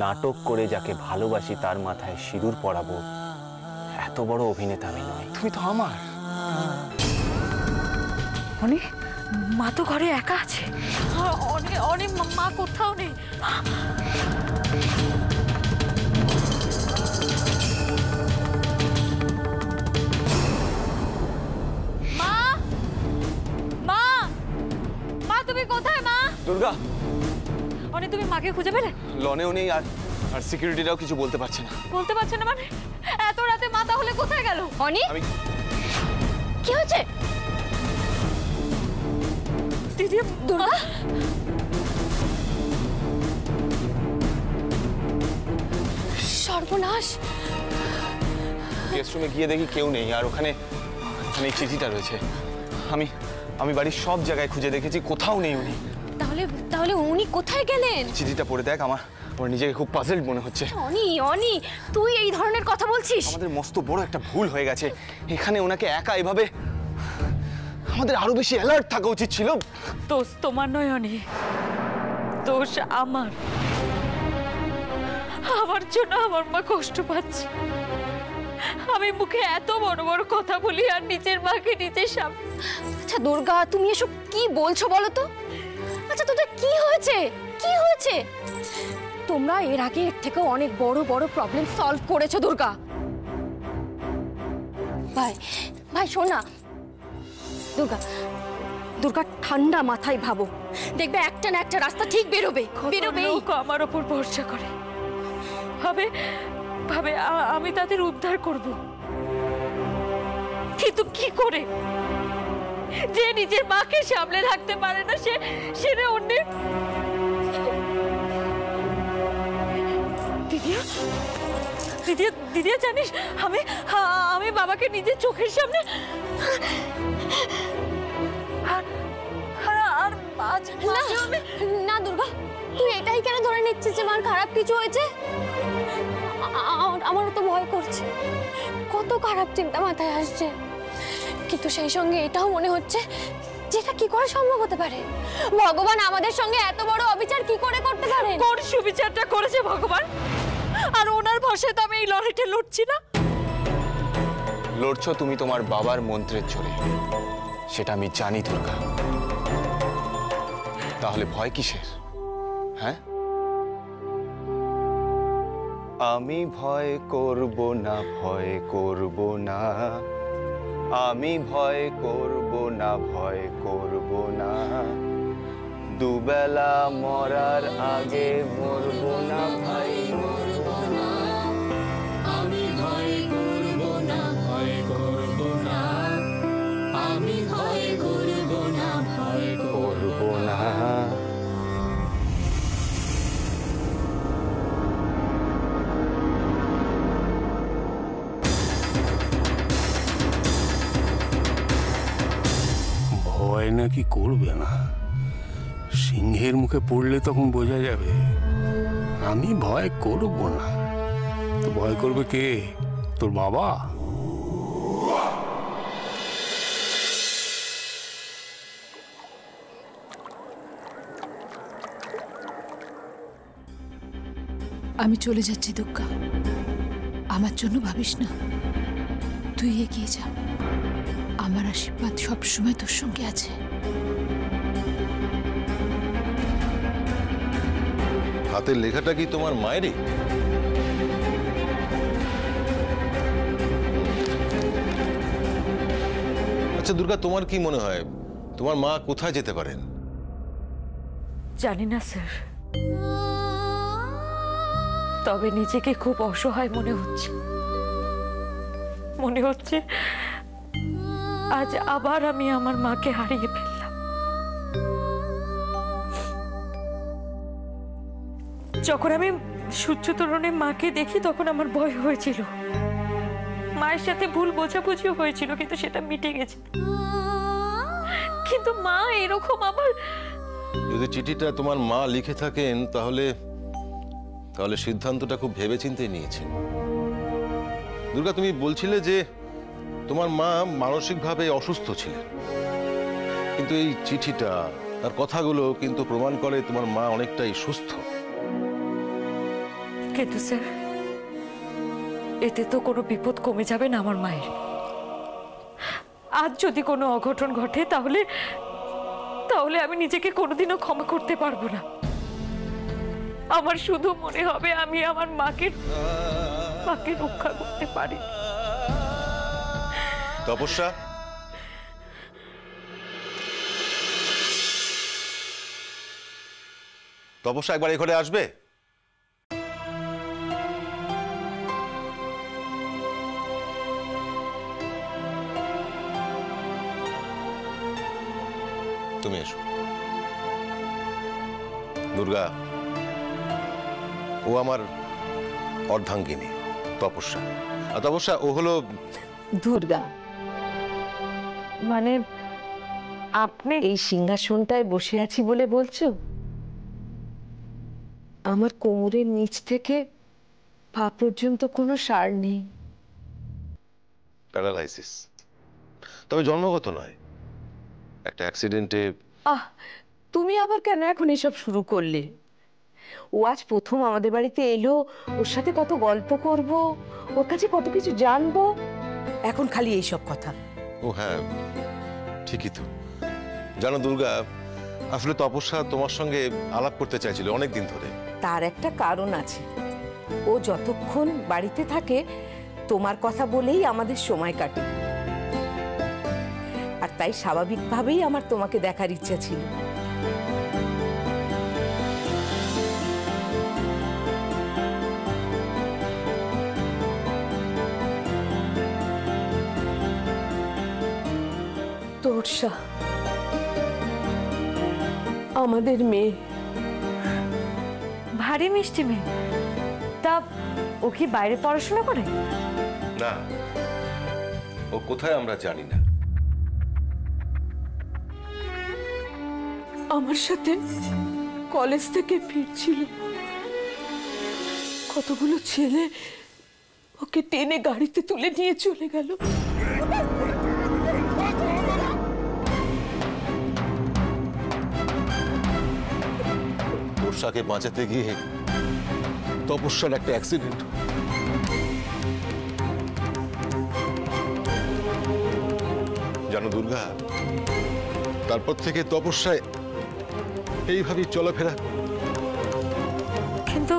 নাটক করে যাকে ভালোবাসি তার মাথায় সিঁদুর পরাবো এত বড় অভিনেতা আমি নয়। তুমি তো আমার। অনেক মা তো ঘরে একা আছে। অনেক অনেক মা কোথাও নেই। মা মা মা তুমি কোথায় মা? দুর্গা, অনেক তুমি মাকে খুঁজে পেলে? লনেও নেই আর সিকিউরিটিরাও কিছু বলতে পারছে না। বলতে পারছে না মানে? এত রাতে মা তাহলে কোথায় গেল? অনেক কি হয়েছে? দিদি, দুর্গা সর্বনাশ। গেস্ট রুমে গিয়ে দেখি কেউ নেই, আর ওখানে চিঠিটা রয়েছে। আমি বাড়ির সব জায়গায় খুঁজে দেখেছি, কোথাও নেই উনি। তাহলে উনি কোথায় গেলেন? চিঠিটা পড়ে দেখ, আমার নিজেকে খুব পাজলড মনে হচ্ছে। অনি তুই এই ধরনের কথা বলছিস? আমাদের মস্ত বড় একটা ভুল হয়ে গেছে এখানে। ওনাকে একা এভাবে, আমাদের আরো বেশি অ্যালার্ট থাকা উচিত ছিল। দোষ তোমার নয় অনি, দোষ আমার জন্য আমার মা কষ্ট পাচ্ছে। আমি মুখে এত বড় বড় কথা বলি আর নিজের মাকে নিজের সামনে। আচ্ছা দুর্গা, তুমি এসব কি বলছো বলো তো? আচ্ছা তোদের কি হয়েছে? তোমরা এর আগে এর থেকে অনেক বড় বড় প্রবলেম সলভ করেছো দুর্গা। ভাই শোন না দুর্গা, ঠান্ডা মাথায় ভাবো, দেখবে একটা না একটা রাস্তা ঠিক বেরোবে। আমার ওপর ভরসা করে ভাবে আমি তাদের উদ্ধার করব, কিন্তু কি করে? যে নিজের মাকে সামলে রাখতে পারে না সে অন্যের। দিদিয়া জানিস, আমি বাবাকে নিজের চোখের সামনে না দুর্গা, তুই এটাই কেন ধরে নিচ্ছিস যে মার খারাপ কিছু হয়েছে? আমারও তো ভয় করছে, কত খারাপ চিন্তা মাথায় আসছে, কিন্তু সেই সঙ্গে এটাও মনে হচ্ছে যেটা কি করে সম্ভব হতে পারে। ভগবান আমাদের সঙ্গে এত বড় অবিচার কি করে করতে পারে? কোন সুবিচারটা করেছে ভগবান? আর ওনার ভরসায় তো আমি এই লড়াইটা লড়ছি না। লড়ছো তুমি তোমার বাবার মন্ত্রের জোরে, সেটা আমি জানি দুর্গা। তাহলে ভয় কিসের? হ্যাঁ, আমি ভয় করব না, আমি ভয় করব না, দুবেলা মরার আগে মরব না ভাই, মরব না। আমি ভয় করব না, আমি ভয় করব না, ভয় নাকি করবে না? সিংহের মুখে পড়লে তখন বোঝা যাবে। আমি ভয় করব না তো ভয় করবে কে? তোর বাবা? আমি চলে যাচ্ছি দুর্গা, আমার জন্য ভাবিস না, তুই এগিয়ে যা। আমার আশীর্বাদ সবসময় তোর সঙ্গে আছে। হাতের লেখাটা কি তোমার মায়েরই? আচ্ছা দুর্গা, তোমার কি মনে হয় তোমার মা কোথায় যেতে পারেন? জানি না স্যার, তবে নিজেকে খুব অসহায় মনে হচ্ছে আজ আবার আমি আমার মাকে হারিয়ে ফেললাম। যখন আমি সূর্যতরণে মাকে দেখি তখন আমার ভয় হয়েছিল, মায়ের সাথে ভুল বোঝাবুঝিও হয়েছিল, কিন্তু সেটা মিটে গেছে। কিন্তু মা এরকম আমার, যদি চিঠিটা তোমার মা লিখে থাকেন তাহলে সিদ্ধান্তটা খুব ভেবেচিন্তে নিয়েছেন। দুর্গা, তুমি বলছিলে যে তোমার মা মানসিকভাবে অসুস্থ ছিলেন, কিন্তু এই চিঠিটা আর কথাগুলো কিন্তু প্রমাণ করে তোমার মা অনেকটাই সুস্থ। কিন্তু স্যার, এতে তো কোনো বিপদ কমে যাবে না আমার মায়ের। আজ যদি কোনো অঘটন ঘটে তাহলে তাহলে আমি নিজেকে কোনোদিনও ক্ষমা করতে পারবো না। আমার শুধু মনে হবে আমি আমার মাকে রক্ষা করতে পারি। তপস্যা, তপস্যা একবার এই ঘরে আসবে? তুমি এসো। দুর্গা, ও আমার অর্ধাঙ্গিনী তপস্যা। আর তপস্যা ও হলো দুর্গা। মানে আপনি এই সিংহাসনটায় বসে আছি বলে বলছো? আমার কোমরের নিচ থেকে পা পর্যন্ত কোনো সার নেই। প্যারালাইসিস, তবে জন্মগত নয়, একটা অ্যাক্সিডেন্টে। তুমি আবার কেন এখন এসব শুরু করলে? ও আজ প্রথম আমাদের বাড়িতে এলো, ওর সাথে কত গল্প করব, ওর কাছে কত কিছু জানবো, এখন খালি এইসব কথা। ও হ্যাঁ, ঠিকই তো। জানো দুর্গা, আসলে তপস্যা তোমার সঙ্গে আলাপ করতে চাইছিল অনেক দিন ধরে। তার একটা কারণ আছে। ও যতক্ষণ বাড়িতে থাকে তোমার কথা বলেই আমাদের সময় কাটে, আর তাই স্বাভাবিকভাবেই আমার তোমাকে দেখার ইচ্ছা ছিল। তোরসা আমাদের মেয়ে, ভারী মিষ্টি মেয়ে। তা ও কি বাইরে পড়াশোনা করে? না, ও কোথায় আমরা জানি না। আমার সাথে কলেজ থেকে ফিরছিল, কতগুলো ছেলে ওকে টেনে গাড়িতে তুলে নিয়ে চলে গেল। তপস্যাকে বাঁচাতে গিয়ে তপস্যার একটা অ্যাক্সিডেন্ট। জানো দুর্গা, তারপর থেকে তপস্যায় এইভাবেই চলাফেরা। কিন্তু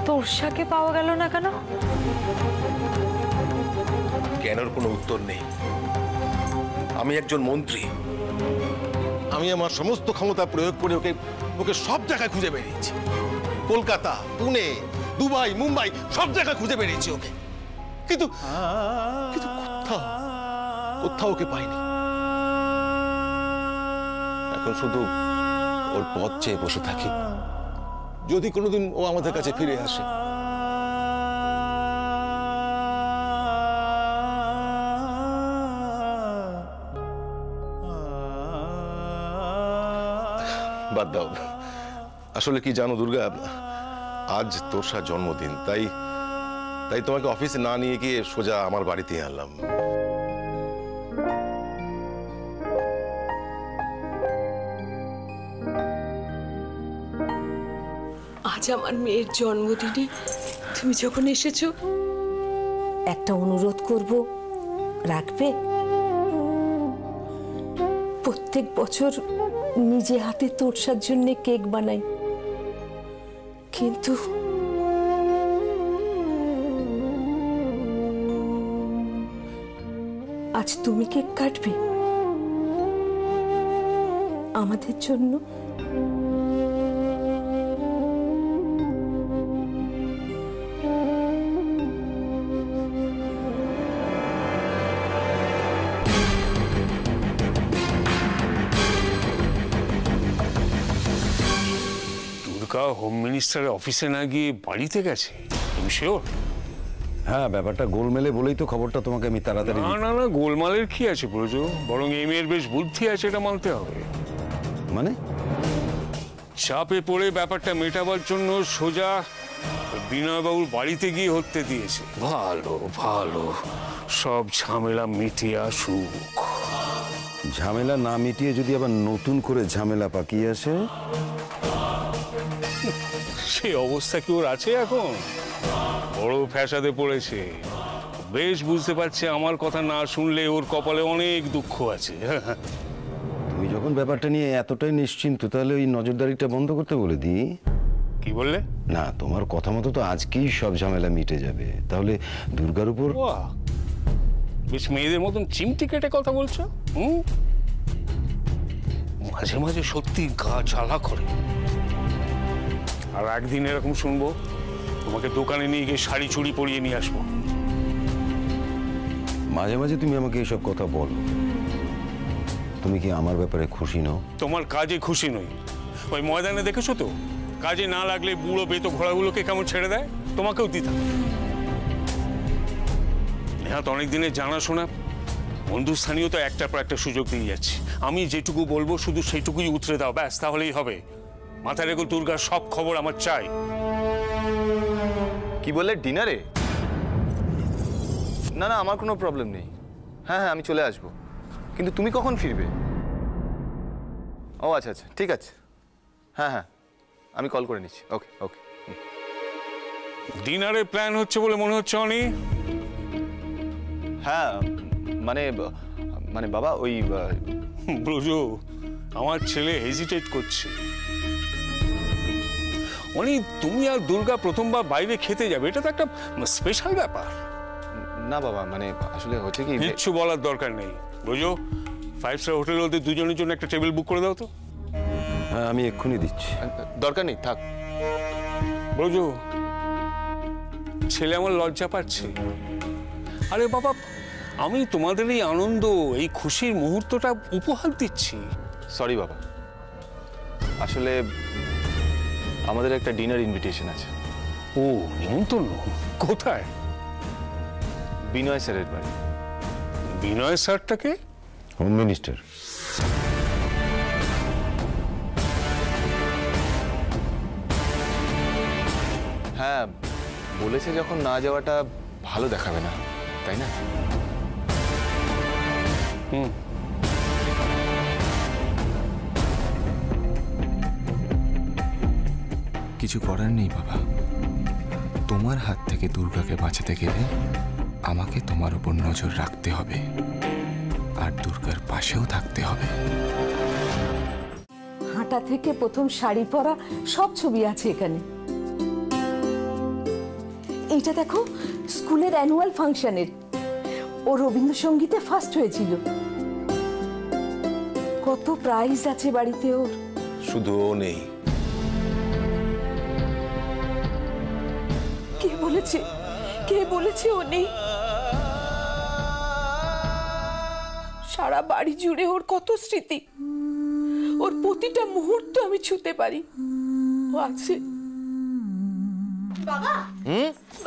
তোরসাকে পাওয়া গেল না কেন? কেনর কোনো উত্তর নেই। আমি একজন মন্ত্রী, আমি আমার সমস্ত ক্ষমতা প্রয়োগ করে ওকে ওকে সব জায়গায় খুঁজে বেরিয়েছি। কলকাতা, পুনে, দুবাই, মুম্বাই সব জায়গায় খুঁজে বেরিয়েছি ওকে, কিন্তু কোথাও ওকে পাইনি। এখন শুধু ওর পথ চেয়ে বসে থাকি, যদি কোনোদিন ও আমাদের কাছে ফিরে আসে। বাদ দাও। আসলে কি জানো দুর্গা, আজ তোরসার জন্মদিন, তাই তোমাকে অফিসে না নিয়ে গিয়ে সোজা আমার বাড়িতে আনলাম। আজ আমার মেয়ের জন্মদিনে তুমি যখন এসেছো, একটা অনুরোধ করব, রাখবে? প্রত্যেক বছর নিজে হাতে তোরসার জন্য কেক বানাই, কিন্তু আজ তুমি কেক কাটবে আমাদের জন্য। হোম মিনিস্টারের অফিসে না গিয়ে বাড়িতে গেছে, তুমি শিওর? হ্যাঁ, ব্যাপারটা গোলমেলে বলেই তো খবরটা তোমাকে আমি তাড়াতাড়ি। না, গোলমালের কি আছে প্রজো, বরং এই মেয়ের বেশ বুদ্ধি আছে, এটা মানতে হবে। মানে চাপে পড়ে ব্যাপারটা মেটাবার জন্য সোজা বিনয়বাবুর বাড়িতে গিয়ে হতে দিয়েছে। ভালো, সব ঝামেলা মিটিয়ে আসুক। ঝামেলা না মিটিয়ে যদি আবার নতুন করে ঝামেলা পাকিয়ে আসে? সেই অবস্থা কি ওর আছে এখন? বড় ফ্যাসাদে পড়েছে। বেশ বুঝতে পারছে আমার কথা না শুনলে ওর কপালে অনেক দুঃখ আছে। তুমি যখন ব্যাপারটা নিয়ে এতটাই নিশ্চিন্ত, তাহলে ওই নজরদারিটা বন্ধ করতে বলে দিই। কি বললে? না, তোমার কথা মতো তো আজকেই সব ঝামেলা মিটে যাবে। তাহলে দুর্গার উপর বাহ, বেশ মেয়েদের মতন চিমটি কেটে কথা বলছো। মাঝে মাঝে সত্যি গা জ্বালা করে। আর একদিন এরকম শুনবো, তোমাকে দোকানে নিয়ে গিয়ে শাড়ি চুড়ি পরিয়ে নিয়ে আসবো। মাঝে মাঝে তুমি আমাকে এসব কথা বলো। তুমি কি আমার ব্যাপারে খুশি নও? তোমার কাজে খুশি নই। ওই ময়দানে দেখেছো তো, কাজে না লাগলে বুড়ো বেতো ঘোড়াগুলোকে কেমন ছেড়ে দেয়, তোমাকেও দিতাম। হ্যাঁ, তো অনেক দিনের জানাশোনা বন্ধুস্থানীয় তো একটার পর একটা সুযোগ দিয়ে যাচ্ছে। আমি যেটুকু বলবো শুধু সেইটুকুই উতরে দাও, ব্যাস, তাহলেই হবে। মাথায় রেখো, দুর্গার সব খবর আমার চাই। কি বললে, ডিনারে? না না, আমার কোনো প্রবলেম নেই। হ্যাঁ হ্যাঁ, আমি চলে আসবো। কিন্তু তুমি কখন ফিরবে? ও আচ্ছা আচ্ছা, ঠিক আছে। হ্যাঁ হ্যাঁ, আমি কল করে নিচ্ছি। ওকে ওকে। ডিনারের প্ল্যান হচ্ছে বলে মনে হচ্ছে অনি। হ্যাঁ, মানে মানে বাবা, ওই ব্রজ, আমার ছেলে হেজিটেট করছে। অনি, তুমি আর দুর্গা প্রথমবার বাইরে খেতে যাবে, এটা তো একটা স্পেশাল ব্যাপার। না বাবা, মানে আসলে হচ্ছে কি, কিচ্ছু বলার দরকার নেই। ব্রজ, 5 স্টার হোটেল হতে দুজনের জন্য একটা টেবিল বুক করে দাও তো। হ্যাঁ, আমি এক্ষুনি দিচ্ছি। দরকার নেই, থাক। ব্রজ, ছেলে আমার লজ্জা পাচ্ছে। আরে বাবা, আমি তোমাদের এই আনন্দ, এই খুশির মুহূর্তটা উপহার দিচ্ছি। সরি বাবা, আসলে আমাদের একটা ডিনার ইনভিটেশন আছে। ও, নিমন্ত্রণ? কোথায়? বিনয় স্যারের বাড়ি। বিনয় স্যারটাকে? Home minister. হ্যাঁ, বলেছে যখন না যাওয়াটা ভালো দেখাবে না, তাই না? কিছু করার নেই বাবা। তোমার হাত থেকে দুর্গাকে বাঁচাতে গেলে আমাকে তোমার উপর নজর রাখতে হবে, আর দুর্গার পাশেও থাকতে হবে। হাঁটা থেকে প্রথম শাড়ি পরা সব ছবি আছে এখানে। এইটা দেখো, স্কুলের অ্যানুয়াল ফাংশনের। ও রবীন্দ্রসঙ্গীতে ফার্স্ট হয়েছিল। কত প্রাইজ আছে বাড়িতে ওর। শুধু ও নেই। কে বলেছে? কে বলেছে ও নেই? সারা বাড়ি জুড়ে ওর কত স্মৃতি। ওর প্রতিটা মুহূর্ত আমি ছুঁতে পারি। ও আছে। বাবা,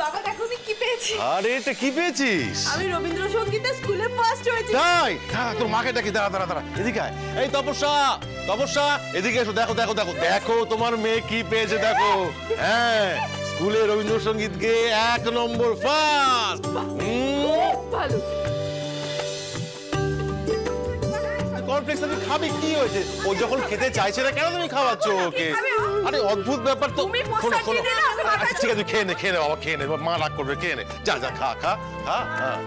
বাবা দেখো আমি কি পেয়েছি। আরে এটা কি পেয়েছিস? আমি রবীন্দ্রসঙ্গীতে স্কুলে ফার্স্ট হয়েছি। তাই? হ্যাঁ, তোর মাকে ডাকি। দাঁড়া দাঁড়া দাঁড়া, এদিকে আয়। এই তপস্যা, তপস্যা, এদিকে এসো। দেখো দেখো দেখো দেখো, তোমার মেয়ে কি পেয়েছে দেখো। হ্যাঁ, স্কুলে রবীন্দ্রসঙ্গীত গেয়ে 1 নম্বর ফার্স্ট। ভালো। কমপ্লেক্স তুমি খাবে, কি হয়েছে? ও যখন খেতে চাইছে না, কেন তুমি খাওয়াচ্ছ ওকে? আরে অদ্ভুত ব্যাপার তো। শোনো শোনো, আচ্ছা ঠিক আছে, খেয়ে নে, খেয়ে নে বাবা, খেয়ে নে। মা রাগ করবে, খেয়ে নে। যা যা, খা খা খা। হ্যাঁ,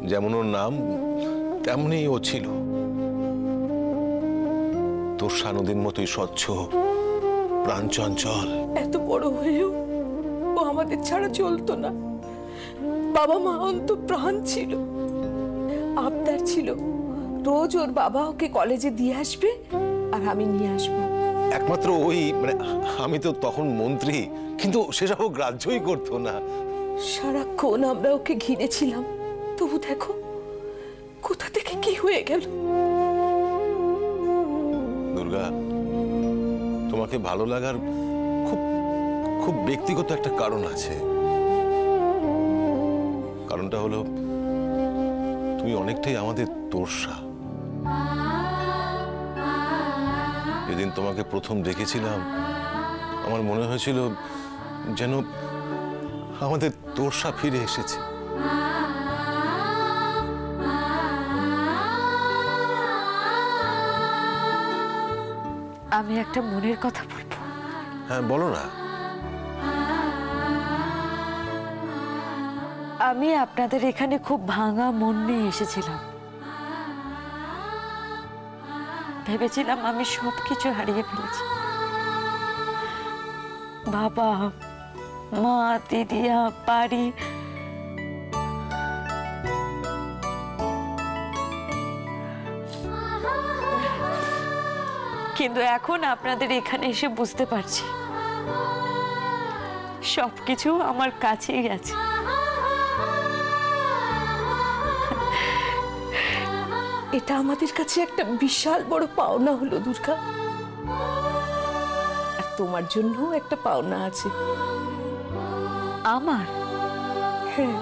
যেমন ওর নাম তেমনি ও ছিল। তোর নদীর মতোই স্বচ্ছ, প্রাণচঞ্চল। এত বড় হয়েও ও আমাদের ছাড়া চলতো না। বাবা মা অন্ত প্রাণ ছিল। আবদার ছিল রোজ ওর বাবা ওকে কলেজে দিয়ে আসবে আর আমি নিয়ে আসবো। একমাত্র ওই, মানে আমি তো তখন মন্ত্রী, কিন্তু সেসব গ্রাহ্যই করতো না। সারাক্ষণ আমরা ওকে ঘিরেছিলাম, তবু দেখো কোথা থেকে কি হয়ে গেল। দুর্গা, তোমাকে ভালো লাগার খুব খুব ব্যক্তিগত একটা কারণ আছে। কারণটা হলো তুমি অনেকটাই আমাদের তোরসা। যেদিন তোমাকে প্রথম দেখেছিলাম, আমার মনে হয়েছিল যেন আমাদের তোরসা ফিরে এসেছে। আমি একটা মনের কথা বলবো। হ্যাঁ বলো না। আমি আপনাদের এখানে খুব ভাঙা মন নিয়ে এসেছিলাম। ভেবেছিলাম আমি সবকিছু হারিয়ে ফেলেছি, বাবা মা দিদিয়া বাড়ি, কিন্তু এখন আপনাদের এখানে এসে বুঝতে পারছি সবকিছু আমার কাছেই আছে। এটা আমাদের কাছে একটা বিশাল বড় পাওনা হলো দুর্গা, আর তোমার জন্য একটা পাওনা আছে। আমার? হ্যাঁ।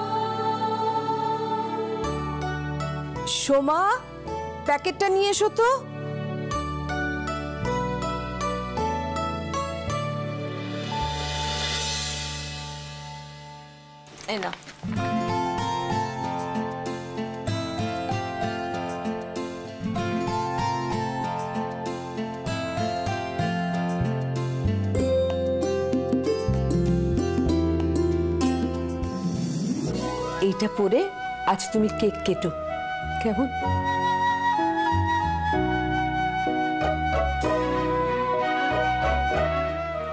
সোমা, প্যাকেটটা নিয়ে এসো তো। এই না, এইটা পরে আজ তুমি কেক কেটো, কেমন?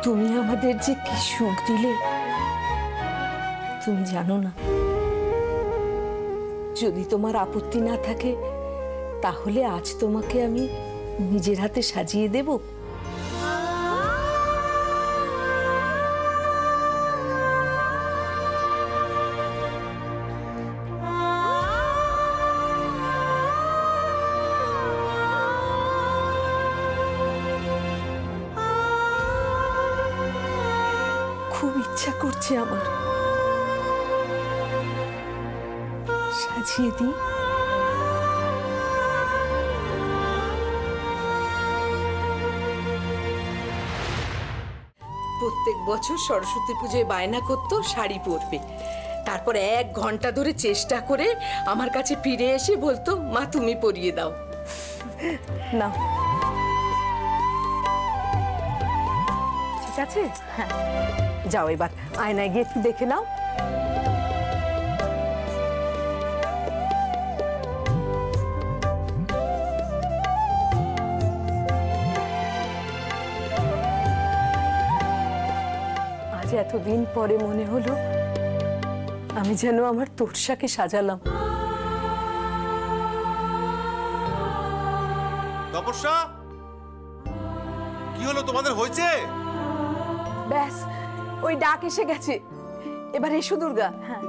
তুমি আমাদের যে কি সুখ দিলে তুমি জানো না। যদি তোমার আপত্তি না থাকে তাহলে আজ তোমাকে আমি নিজের হাতে সাজিয়ে দেব। খুব ইচ্ছা করছে আমার, সাজিয়ে দিই। প্রত্যেক বছর সরস্বতী পুজোয় বায়না করতো শাড়ি পরবে, তারপর 1 ঘন্টা ধরে চেষ্টা করে আমার কাছে ফিরে এসে বলতো মা তুমি পরিয়ে দাও। না ঠিক আছে, হ্যাঁ যাও এবার আয়নায় গিয়ে একটু দেখে নাও। আজ এতদিন পরে মনে হলো আমি যেন আমার তোরসাকে সাজালাম। তপস্যা, কি হলো তোমাদের, হয়েছে? ব্যাস ওই ডাক এসে গেছে, এবার এসো দুর্গা। হ্যাঁ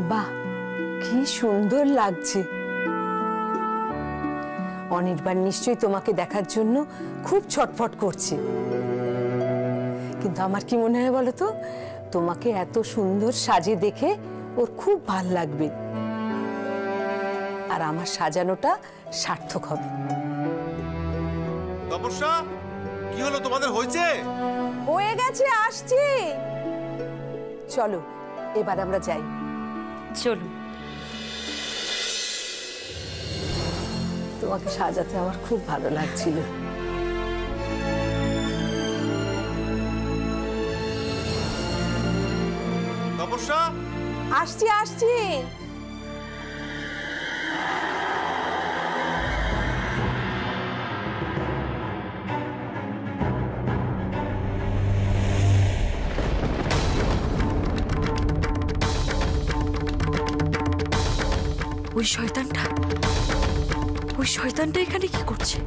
বাহ কি সুন্দর লাগছে। অনির্বাণ নিশ্চয়ই তোমাকে দেখার জন্য খুব ছটফট করছে, কিন্তু আমার কি মনে হয় বলো তো, তোমাকে এত সুন্দর সাজে দেখে ওর খুব ভাল লাগবে, আর আমার সাজানোটা সার্থক হবে। তপস্যা, কি হলো তোমাদের, হয়েছে? হয়ে গেছে, আসছি। চলো এবার আমরা যাই। চলুন। তোমাকে সাজাতে আমার খুব ভালো লাগছিল। তপস্যা, আসছি আসছি। ওই শয়তানটা এখানে কি করছে?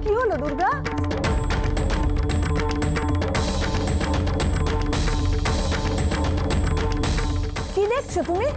কি হলো দুর্গা? কি দেখছো তুমি?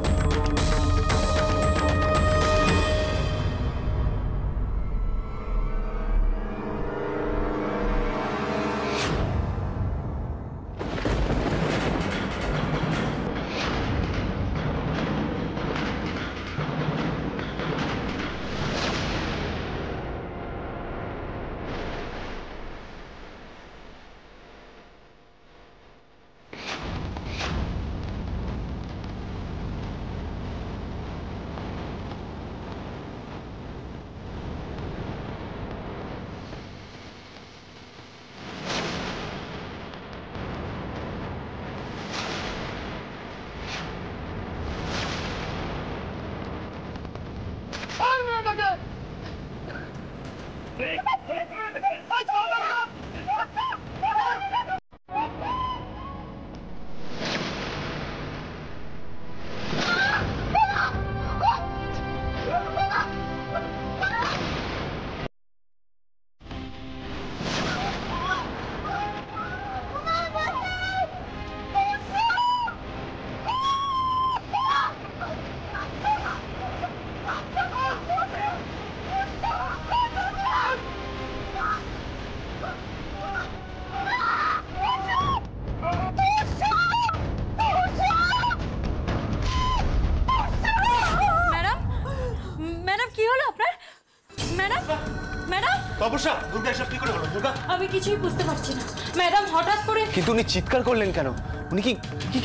আমি কিছুই বুঝতে পারছি না ম্যাডাম, হঠাৎ করে। কিন্তু উনি চিৎকার করলেন কেন? উনি কি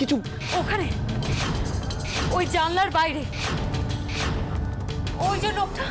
কিছু? ওখানে ওই জানলার বাইরে ওই যে লোকটা